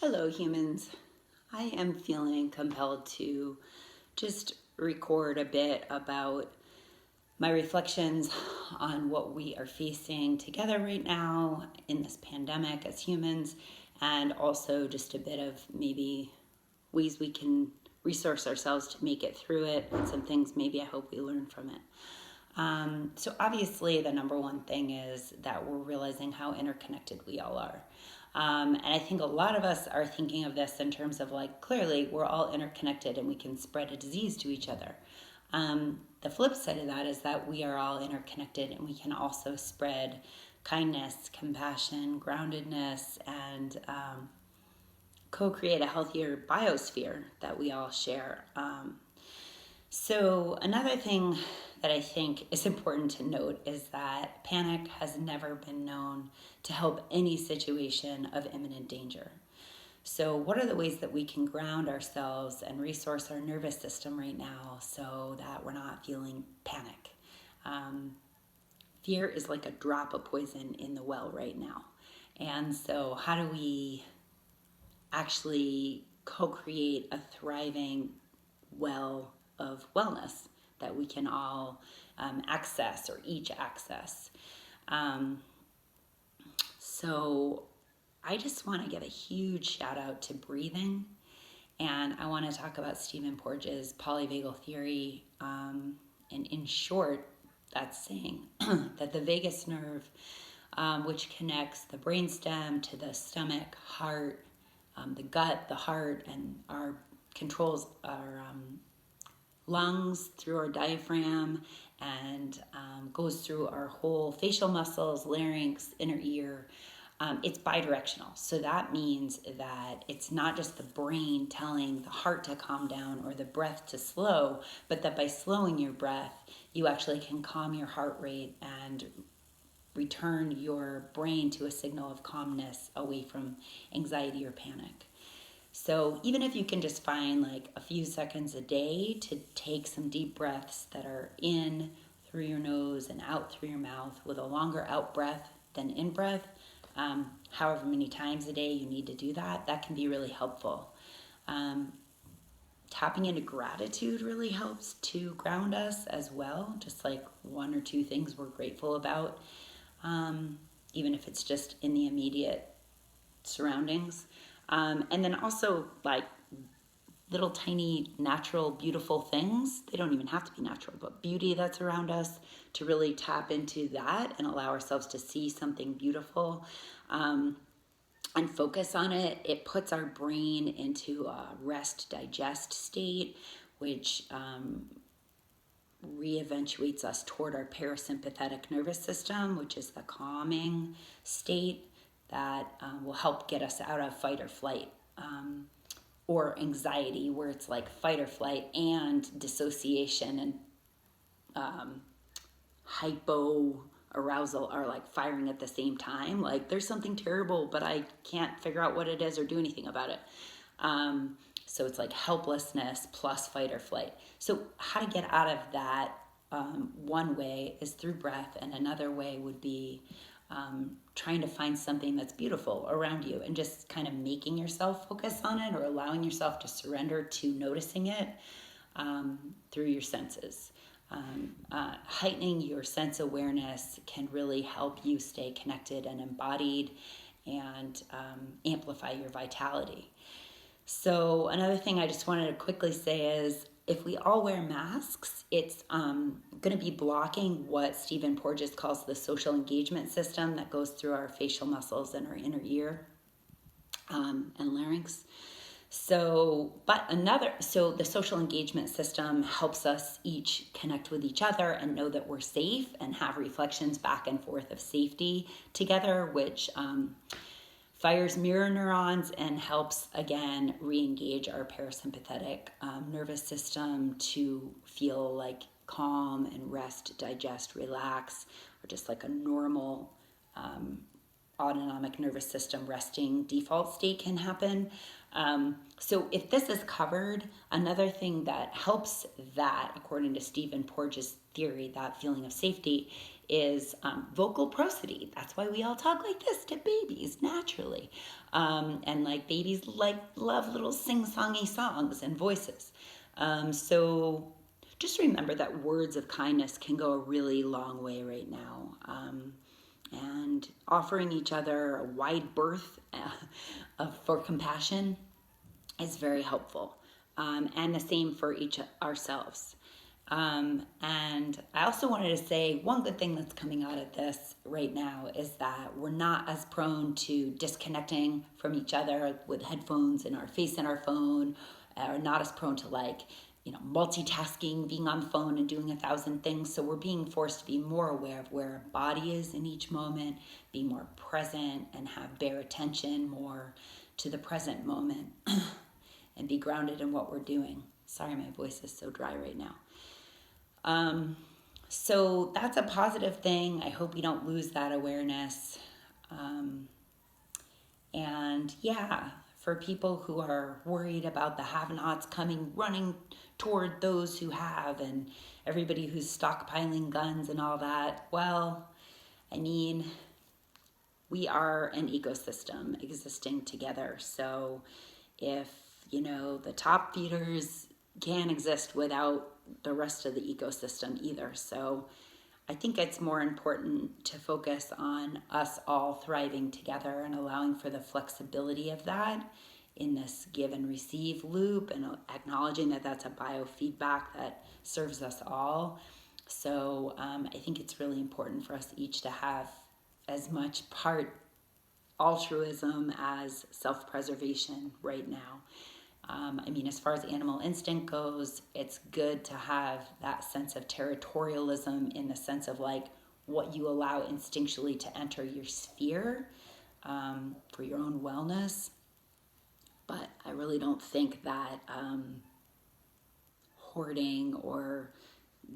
Hello, humans. I am feeling compelled to just record a bit about my reflections on what we are facing together right now in this pandemic as humans, and also just a bit of maybe ways we can resource ourselves to make it through it, and some things maybe I hope we learn from it. So obviously the number one thing is that we're realizing how interconnected we all are. And I think a lot of us are thinking of this in terms of like, clearly we're all interconnected and we can spread a disease to each other. The flip side of that is that we are all interconnected and we can also spread kindness, compassion, groundedness, and co-create a healthier biosphere that we all share. So another thing that I think is important to note is that panic has never been known to help any situation of imminent danger. So what are the ways that we can ground ourselves and resource our nervous system right now so that we're not feeling panic? Fear is like a drop of poison in the well right now. And so how do we actually co-create a thriving well of wellness that we can all access or each access? So I just want to give a huge shout out to breathing, and I want to talk about Stephen Porges' polyvagal theory. And in short, that's saying that the vagus nerve, which connects the brainstem to the stomach, heart, the gut, the heart, and controls our lungs through our diaphragm, and goes through our whole facial muscles, larynx, inner ear. It's bidirectional. So that means that it's not just the brain telling the heart to calm down or the breath to slow, but that by slowing your breath, you actually can calm your heart rate and return your brain to a signal of calmness away from anxiety or panic. So even if you can just find like a few seconds a day to take some deep breaths that are in through your nose and out through your mouth with a longer out breath than in breath, however many times a day you need to do that, that can be really helpful. Tapping into gratitude really helps to ground us as well, just like one or two things we're grateful about, even if it's just in the immediate surroundings. And then also like little tiny natural beautiful things. They don't even have to be natural, but beauty that's around us, to really tap into that and allow ourselves to see something beautiful and focus on it. It puts our brain into a rest digest state, which re-eventuates us toward our parasympathetic nervous system, which is the calming state that will help get us out of fight or flight, or anxiety, where it's like fight or flight and dissociation and hypo arousal are like firing at the same time. Like there's something terrible, but I can't figure out what it is or do anything about it. So it's like helplessness plus fight or flight. So how to get out of that, one way is through breath, and another way would be trying to find something that's beautiful around you and just kind of making yourself focus on it, or allowing yourself to surrender to noticing it through your senses. Heightening your sense awareness can really help you stay connected and embodied, and amplify your vitality. So another thing I just wanted to quickly say is, if we all wear masks, it's going to be blocking what Stephen Porges calls the social engagement system that goes through our facial muscles and our inner ear and larynx. So the social engagement system helps us each connect with each other and know that we're safe, and have reflections back and forth of safety together, which fires mirror neurons and helps, again, re-engage our parasympathetic nervous system to feel like calm and rest, digest, relax, or just like a normal autonomic nervous system resting default state can happen. So if this is covered, another thing that helps that, according to Stephen Porges' theory, that feeling of safety, is vocal prosody. That's why we all talk like this to babies naturally. And like babies love little sing-songy songs and voices. So just remember that words of kindness can go a really long way right now. And offering each other a wide berth for compassion is very helpful. And the same for each ourselves. And I also wanted to say one good thing that's coming out of this right now is that we're not as prone to disconnecting from each other with headphones and our face in our phone, or not as prone to multitasking, being on the phone and doing 1,000 things. So we're being forced to be more aware of where our body is in each moment, be more present and have bare attention more to the present moment and be grounded in what we're doing. Sorry, my voice is so dry right now. So that's a positive thing. I hope we don't lose that awareness. And yeah, for people who are worried about the have-nots coming running toward those who have, and everybody who's stockpiling guns and all that, well, I mean, we are an ecosystem existing together. So if, the top feeders can't exist without the rest of the ecosystem either. So I think it's more important to focus on us all thriving together and allowing for the flexibility of that in this give and receive loop, and acknowledging that that's a biofeedback that serves us all. So I think it's really important for us each to have as much part altruism as self-preservation right now. As far as animal instinct goes, it's good to have that sense of territorialism in the sense of like what you allow instinctually to enter your sphere for your own wellness. But I really don't think that hoarding or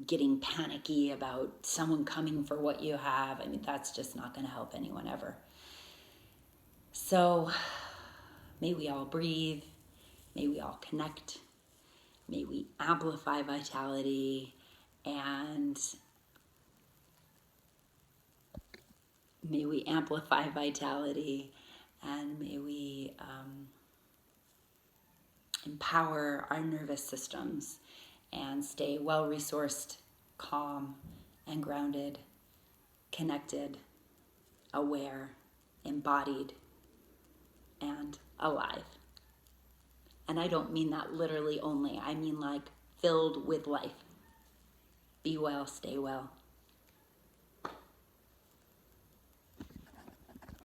getting panicky about someone coming for what you have, that's just not going to help anyone ever. So may we all breathe. May we all connect. May we amplify vitality, and may we empower our nervous systems and stay well-resourced, calm, and grounded, connected, aware, embodied, and alive. And I don't mean that literally only. I mean like filled with life. Be well, stay well.